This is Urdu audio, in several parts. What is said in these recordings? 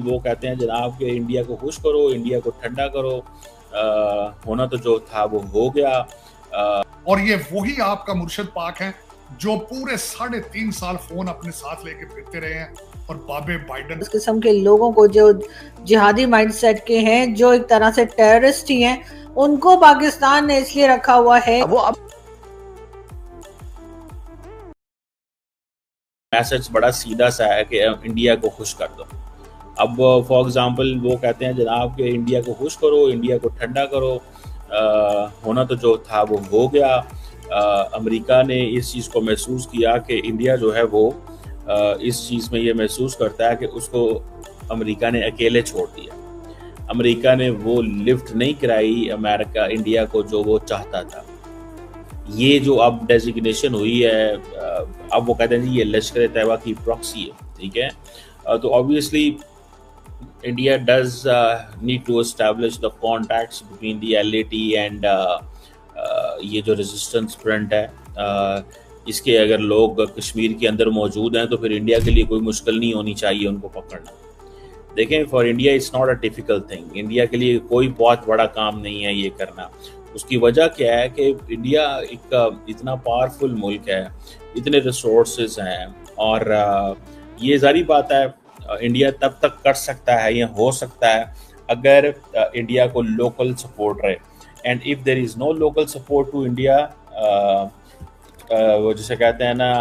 وہ کہتے ہیں جناب کہ انڈیا کو خوش کرو، انڈیا کو ٹھنڈا کرو، ہونا تو جو تھا وہ ہو گیا. اور یہ وہی آپ کا مرشد پاک ہیں جو پورے 3.5 سال فون اپنے ساتھ لے کے پھرتے رہے ہیں. اور بابے بائیڈن اس قسم کے لوگوں کو جو جہادی مائنڈ سیٹ کے ہیں، جو ایک طرح سے ٹیررسٹ ہی ہیں، ان کو پاکستان نے اس لیے رکھا ہوا ہے. میسج بڑا سیدھا سا ہے کہ انڈیا کو خوش کر دو. اب فار ایگزامپل وہ کہتے ہیں جناب کہ انڈیا کو خوش کرو، انڈیا کو ٹھنڈا کرو، ہونا تو جو تھا وہ ہو گیا. امریکہ نے اس چیز کو محسوس کیا کہ انڈیا جو ہے وہ اس چیز میں یہ محسوس کرتا ہے کہ اس کو امریکہ نے اکیلے چھوڑ دیا. امریکہ نے وہ لفٹ نہیں کرائی امریکہ انڈیا کو جو وہ چاہتا تھا. یہ جو اب ڈیزگنیشن ہوئی ہے، اب وہ کہتے ہیں جی یہ لشکر طیبہ کی پراکسی ہے، ٹھیک ہے. تو obviously India does need to establish the contacts between the LAT and یہ جو ریزسٹنس فرنٹ ہے، اس کے اگر لوگ کشمیر کے اندر موجود ہیں تو پھر انڈیا کے لیے کوئی مشکل نہیں ہونی چاہیے ان کو پکڑنا. دیکھیں for India it's not a difficult thing. India کے لیے کوئی بہت بڑا کام نہیں ہے یہ کرنا. اس کی وجہ کیا ہے کہ انڈیا ایک اتنا پاورفل ملک ہے، اتنے ریسورسز ہیں، اور یہ ظاہری بات ہے انڈیا تب تک کر سکتا ہے یا ہو سکتا ہے اگر انڈیا کو لوکل سپورٹ رہے. And if there is no local support to India, وہ جسے کہتے ہیں نا،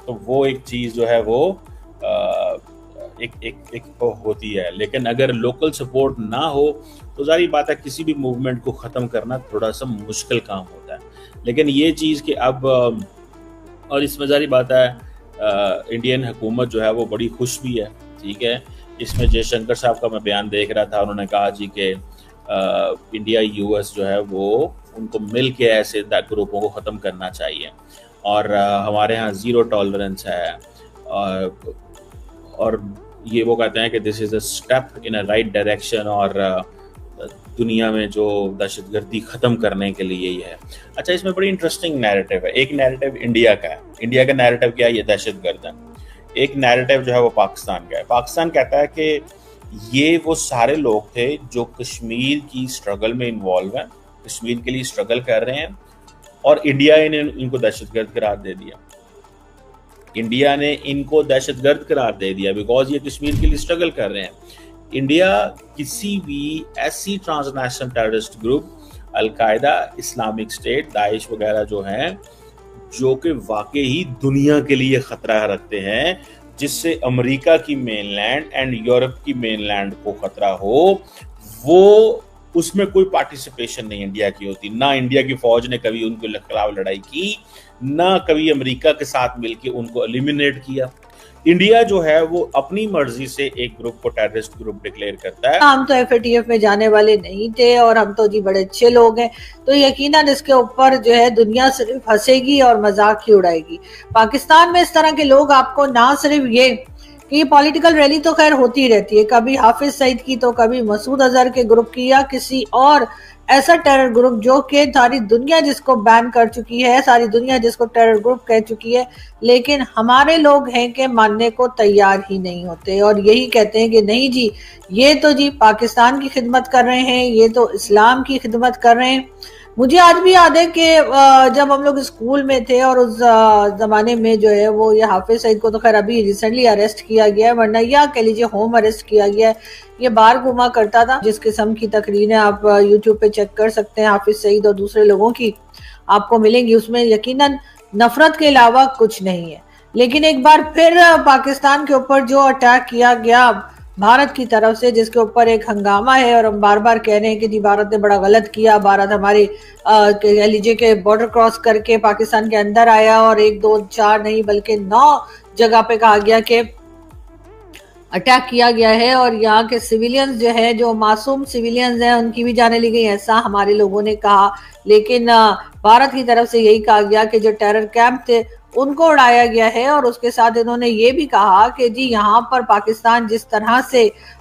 تو وہ ایک چیز جو ہے وہ ایک ہوتی ہے. لیکن اگر لوکل سپورٹ نہ ہو تو ظاہری بات ہے کسی بھی موومنٹ کو ختم کرنا تھوڑا سا مشکل کام ہوتا ہے. لیکن یہ چیز کہ اب، اور اس میں ظاہری بات ہے انڈین حکومت جو ہے وہ بڑی خوش بھی ہے، ٹھیک ہے. اس میں جے شنکر صاحب کا میں بیان دیکھ رہا تھا، انہوں نے کہا جی کہ انڈیا یو ایس جو ہے وہ ان کو مل کے ایسے گروپوں کو ختم کرنا چاہیے، اور ہمارے ہاں زیرو ٹالرنس ہے. اور یہ وہ کہتے ہیں کہ this is a step in a right direction, اور دنیا میں جو دہشت گردی ختم کرنے کے لیے یہ ہے. اچھا، اس میں بڑی انٹرسٹنگ نیریٹو ہے. ایک نیریٹو انڈیا کا ہے. انڈیا کا نیریٹو کیا ہے؟ یہ دہشت گرد ہے. ایک نیریٹو جو ہے وہ پاکستان کا ہے. پاکستان کہتا ہے کہ یہ وہ سارے لوگ تھے جو کشمیر کی اسٹرگل میں انوالو ہیں، کشمیر کے لیے اسٹرگل کر رہے ہیں، اور انڈیا نے ان کو دہشت گرد قرار دے دیا. انڈیا نے ان کو دہشت گرد قرار دے دیا بیکاز یہ کشمیر کے لیے اسٹرگل کر رہے ہیں. انڈیا کسی بھی ایسی ٹرانسنیشنل ٹیررسٹ گروپ، القاعدہ، اسلامک اسٹیٹ، داعش وغیرہ جو ہیں، جو کہ واقعی دنیا کے لیے خطرہ رکھتے ہیں، جس سے امریکہ کی مین لینڈ اینڈ یورپ کی مین لینڈ کو خطرہ ہو، وہ اس میں کوئی پارٹیسپیشن نہیں انڈیا کی ہوتی. نہ انڈیا کی فوج نے کبھی ان کے خلاف لڑائی کی، نہ کبھی امریکہ کے ساتھ مل کے ان کو ایلیمینیٹ کیا. انڈیا جو ہے وہ اپنی مرضی سے ایک گروپ کو ٹیررسٹ گروپ ڈکلیئر کرتا ہے. ہم تو ایف اے ٹی ایف میں جانے والے نہیں تھے، اور ہم تو جی بڑے اچھے لوگ ہیں، تو یقیناً اس کے اوپر جو ہے دنیا صرف ہنسے گی اور مذاق ہی اڑائے گی. پاکستان میں اس طرح کے لوگ آپ کو نہ صرف یہ کہ یہ پولیٹیکل ریلی تو خیر ہوتی رہتی ہے، کبھی حافظ سعید کی تو کبھی مسعود اظہر کے گروپ کی، یا کسی اور ایسا ٹیرر گروپ جو کہ ساری دنیا جس کو بین کر چکی ہے، ساری دنیا جس کو ٹیرر گروپ کہہ چکی ہے. لیکن ہمارے لوگ ہیں کہ ماننے کو تیار ہی نہیں ہوتے، اور یہی کہتے ہیں کہ نہیں جی یہ تو جی پاکستان کی خدمت کر رہے ہیں، یہ تو اسلام کی خدمت کر رہے ہیں. مجھے آج بھی یاد ہے کہ جب ہم لوگ اسکول میں تھے اور اس زمانے میں جو ہے وہ یہ حافظ سعید کو تو خیر ابھی ریسنٹلی اریسٹ کیا گیا ہے، ورنہ یا کہہ لیجیے ہوم اریسٹ کیا گیا ہے. یہ باہر گھوما کرتا تھا. جس قسم کی تقریریں آپ یوٹیوب پہ چیک کر سکتے ہیں حافظ سعید اور دوسرے لوگوں کی، آپ کو ملیں گی، اس میں یقیناً نفرت کے علاوہ کچھ نہیں ہے. لیکن ایک بار پھر پاکستان کے اوپر جو اٹیک کیا گیا بھارت کی طرف سے، جس کے اوپر ایک ہنگامہ ہے، اور ہم بار بار کہہ رہے ہیں کہ جی بھارت نے بڑا غلط کیا. بھارت ہمارے کہہ لیجیے کہ بارڈر کراس کر کے پاکستان کے اندر آیا، اور 1 2 4 نہیں بلکہ 9 جگہ پہ کہا گیا کہ اٹیک کیا گیا ہے، اور یہاں کے سیویلینز جو ہے، جو معصوم سیویلینز ہیں، ان کی بھی جانیں لی گئی، ایسا ہمارے لوگوں نے کہا. لیکن بھارت کی طرف سے یہی کہا گیا کہ جو ٹیرر کیمپ تھے ان کو اڑایا گیا ہے، اور اس کے ساتھ انہوں نے یہ بھی کہا کہ جی یہاں پر پاکستان جس طرح سے